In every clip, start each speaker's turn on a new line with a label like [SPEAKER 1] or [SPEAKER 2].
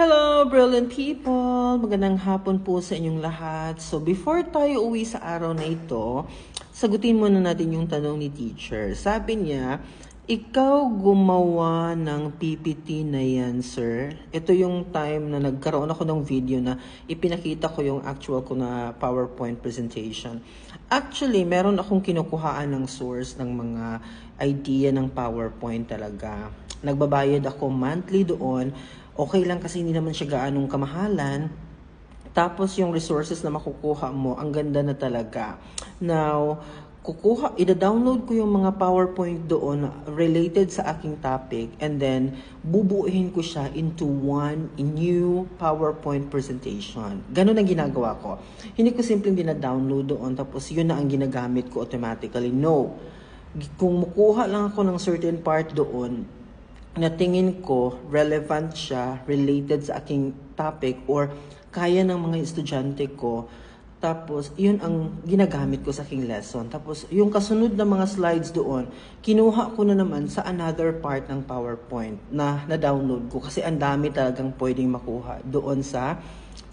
[SPEAKER 1] Hello, brilliant people! Magandang hapon po sa inyong lahat. So, before tayo uwi sa araw na ito, sagutin muna natin yung tanong ni teacher. Sabi niya, ikaw gumawa ng PPT na yan, sir. Ito yung time na nagkaroon ako ng video na ipinakita ko yung actual ko na PowerPoint presentation. Actually, meron akong kinukuhaan ng source ng mga idea ng PowerPoint talaga. Nagbabayad ako monthly doon. Okay lang kasi hindi naman siya gaanong kamahalan. Tapos yung resources na makukuha mo, ang ganda na talaga. Now, ida-download ko yung mga PowerPoint doon related sa aking topic and then bubuuhin ko siya into one new PowerPoint presentation. Ganun ang ginagawa ko. Hindi ko simpleng dina-download doon tapos yun na ang ginagamit ko automatically. No. Kung mukuha lang ako ng certain part doon, na tingin ko relevant siya, related sa aking topic or kaya ng mga estudyante ko. Tapos, yun ang ginagamit ko sa aking lesson. Tapos, yung kasunod na mga slides doon, kinuha ko na naman sa another part ng PowerPoint na na-download ko kasi ang dami talagang pwedeng makuha doon sa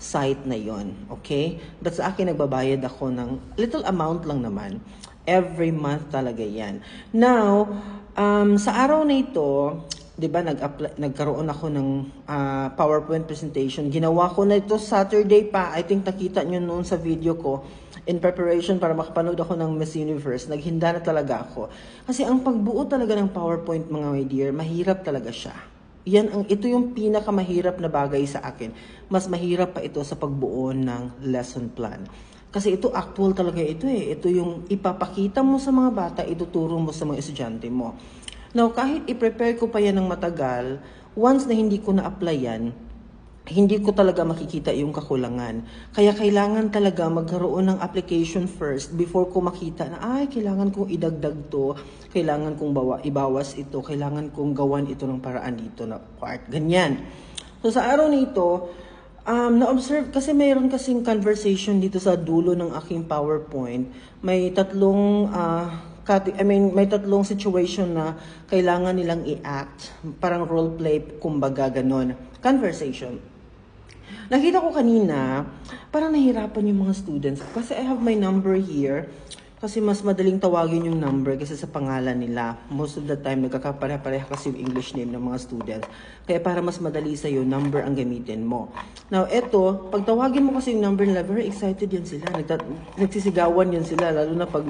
[SPEAKER 1] site na yon. Okay? But sa akin, nagbabayad ako ng little amount lang naman. Every month talaga yan. Now, sa araw na ito, 'di ba nagkaroon ako ng PowerPoint presentation. Ginawa ko na ito Saturday pa. I think nakita niyo noon sa video ko in preparation para makapanood ako ng Miss Universe. Naghinda na talaga ako. Kasi ang pagbuo talaga ng PowerPoint, mga my dear, mahirap talaga siya. Ito yung pinakamahirap na bagay sa akin. Mas mahirap pa ito sa pagbuo ng lesson plan. Kasi ito actual talaga ito eh. Ito yung ipapakita mo sa mga bata, ituturo mo sa mga estudyante mo. Now, kahit i-prepare ko pa yan ng matagal, once na hindi ko na-apply yan, hindi ko talaga makikita yung kakulangan. Kaya kailangan talaga magkaroon ng application first before ko makita na, kailangan kong idagdag to, kailangan kong ibawas ito, kailangan kong gawan ito ng paraan dito na part. Ganyan. So, sa araw na ito, na-observe, kasi mayroon kasing conversation dito sa dulo ng aking PowerPoint. May tatlong may tatlong situation na kailangan nilang i-act. Parang role play, kumbaga ganon. Conversation. Nakita ko kanina, parang nahirapan yung mga students. Kasi I have my number here. Kasi mas madaling tawagin yung number kasi sa pangalan nila. Most of the time, nagkakapareha-pareha kasi yung English name ng mga students. Kaya para mas madali sa'yo, number ang gamitin mo. Now, eto, pag tawagin mo kasi yung number nila, very excited yan sila. Nagsisigawan yan sila, lalo na pag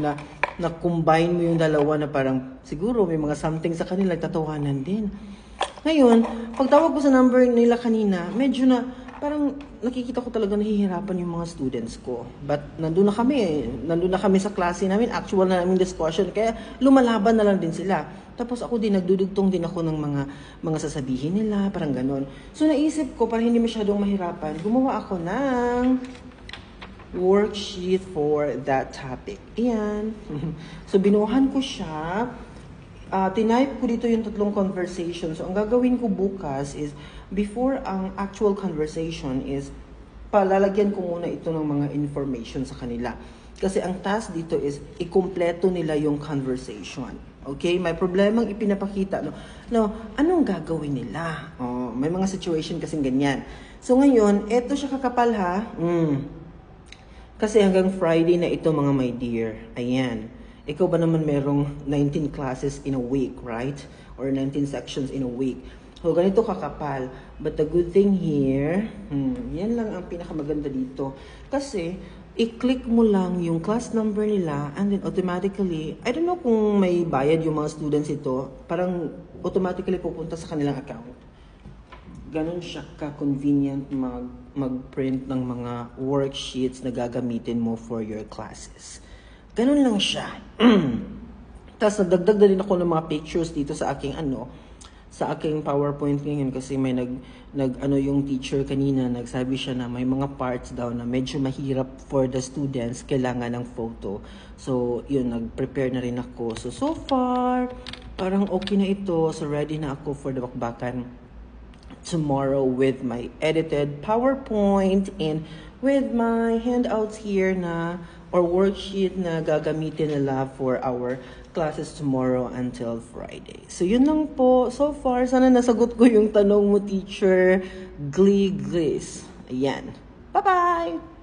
[SPEAKER 1] na-combine mo yung dalawa na parang siguro may mga something sa kanila, tatawanan din. Ngayon, pag tawag ko sa number nila kanina, medyo na parang nakikita ko talaga nahihirapan yung mga students ko. But nandun na kami sa klase namin, actual na namin discussion, kaya lumalaban na lang din sila. Tapos ako din, nagdudugtong din ako ng mga sasabihin nila, parang ganon. So naisip ko, para hindi masyadong mahirapan, gumawa ako ng worksheet for that topic. Ayan. So binuhan ko siya. Tinype ko dito yung tatlong conversation. So, ang gagawin ko bukas is, before ang actual conversation is, palalagyan ko muna ito ng mga information sa kanila. Kasi ang task dito is, ikumpleto nila yung conversation. Okay? May problemang ipinapakita. No, anong gagawin nila? May mga situation kasing ganyan. So, ngayon, eto siya kakapal ha. Kasi hanggang Friday na ito, mga my dear. Ayan. Ikaw ba naman merong 19 classes in a week, right? Or 19 sections in a week. So, ganito kakapal. But the good thing here, yan lang ang pinakamaganda dito. Kasi, i-click mo lang yung class number nila and then automatically, I don't know kung may bayad yung mga students ito, parang automatically pupunta sa kanilang account. Ganon siya ka-convenient mag-print ng mga worksheets na gagamitin mo for your classes. Ganun lang siya. Tapos nagdagdag na rin ako ng mga pictures dito sa aking sa aking PowerPoint ngayon kasi may yung teacher kanina, nagsabi siya na may mga parts daw na medyo mahirap for the students, kailangan ng photo. So, yun, nag-prepare na rin ako. So far, parang okay na ito. So, ready na ako for the bakbakan tomorrow with my edited PowerPoint and with my handouts here na or worksheet na gagamitin nila for our classes tomorrow until Friday. So, yun lang po. So far, sana nasagot ko yung tanong mo, teacher. Glee, gliss. Ayan. Bye-bye!